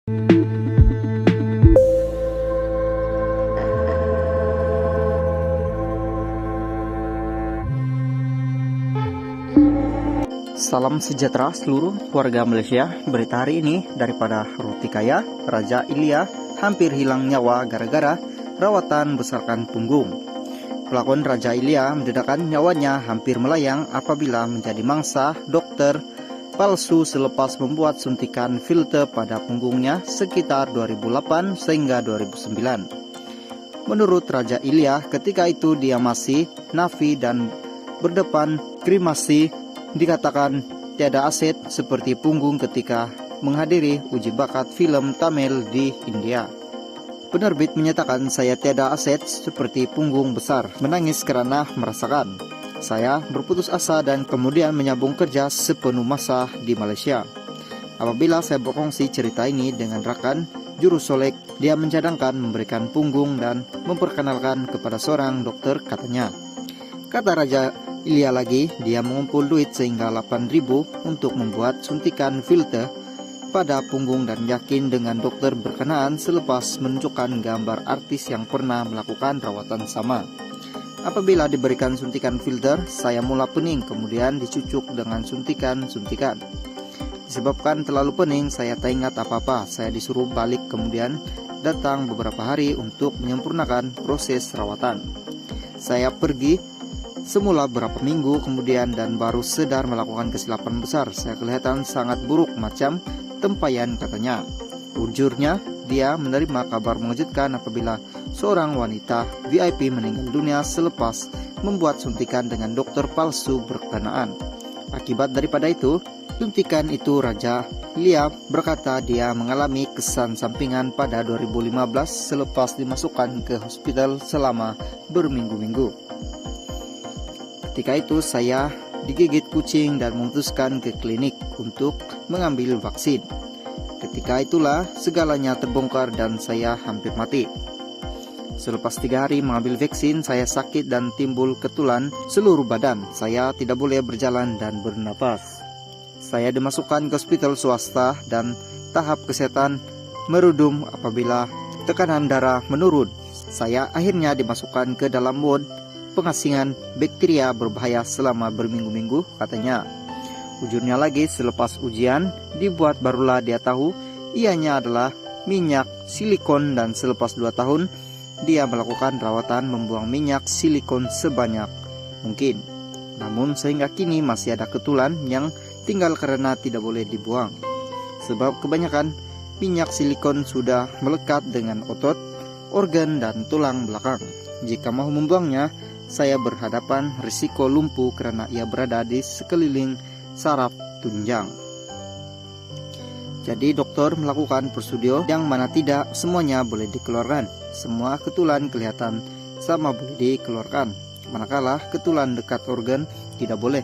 Salam sejahtera seluruh warga Malaysia. Berita hari ini daripada Roti Kaya, Raja Ilya hampir hilang nyawa gara-gara rawatan besarkan punggung. Pelakon Raja Ilya mendedahkan nyawanya hampir melayang apabila menjadi mangsa dokter palsu selepas membuat suntikan filter pada punggungnya sekitar 2008 sehingga 2009. Menurut Raja Ilya, ketika itu dia masih nafi dan berdepan grimasi, dikatakan tiada aset seperti punggung ketika menghadiri uji bakat film Tamil di India. Penerbit menyatakan, saya tiada aset seperti punggung besar, menangis karena merasakan. Saya berputus asa dan kemudian menyambung kerja sepenuh masa di Malaysia. Apabila saya berkongsi cerita ini dengan rakan juru solek, dia mencadangkan memberikan punggung dan memperkenalkan kepada seorang dokter, katanya. Kata Raja Ilya lagi, dia mengumpul duit sehingga 8.000 untuk membuat suntikan filter pada punggung dan yakin dengan dokter berkenaan selepas menunjukkan gambar artis yang pernah melakukan rawatan sama. Apabila diberikan suntikan filter, saya mula pening, kemudian dicucuk dengan suntikan-suntikan. Disebabkan terlalu pening, saya tak ingat apa-apa. Saya disuruh balik, kemudian datang beberapa hari untuk menyempurnakan proses rawatan. Saya pergi semula berapa minggu kemudian dan baru sedar melakukan kesilapan besar. Saya kelihatan sangat buruk macam tempayan, katanya. Ujurnya, dia menerima kabar mengejutkan apabila seorang wanita VIP meninggal dunia selepas membuat suntikan dengan dokter palsu berkenaan. Akibat daripada itu, suntikan itu, Raja Ilya berkata dia mengalami kesan sampingan pada 2015 selepas dimasukkan ke hospital selama berminggu-minggu. Ketika itu saya digigit kucing dan memutuskan ke klinik untuk mengambil vaksin. Ketika itulah segalanya terbongkar dan saya hampir mati. Selepas 3 hari mengambil vaksin, saya sakit dan timbul ketulan seluruh badan. Saya tidak boleh berjalan dan bernapas. Saya dimasukkan ke hospital swasta dan tahap kesehatan merudum apabila tekanan darah menurun. Saya akhirnya dimasukkan ke dalam ward pengasingan bakteria berbahaya selama berminggu-minggu, katanya. Ujurnya lagi, selepas ujian dibuat barulah dia tahu ianya adalah minyak silikon dan selepas 2 tahun dia melakukan rawatan membuang minyak silikon sebanyak mungkin. Namun sehingga kini masih ada ketulan yang tinggal karena tidak boleh dibuang. Sebab kebanyakan minyak silikon sudah melekat dengan otot, organ dan tulang belakang. Jika mau membuangnya, saya berhadapan risiko lumpuh karena ia berada di sekeliling saraf tunjang. Jadi dokter melakukan prosedur yang mana tidak semuanya boleh dikeluarkan. Semua ketulan kelihatan sama boleh dikeluarkan, manakala ketulan dekat organ tidak boleh.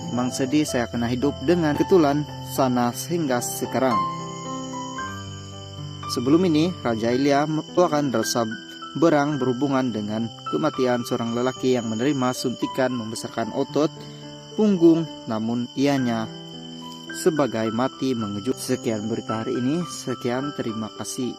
Memang sedih saya kena hidup dengan ketulan sana sehingga sekarang. Sebelum ini Raja Ilya meluapkan rasa berang berhubungan dengan kematian seorang lelaki yang menerima suntikan membesarkan otot punggung, namun ianya sebagai mati mengejut. Sekian berita hari ini, sekian, terima kasih.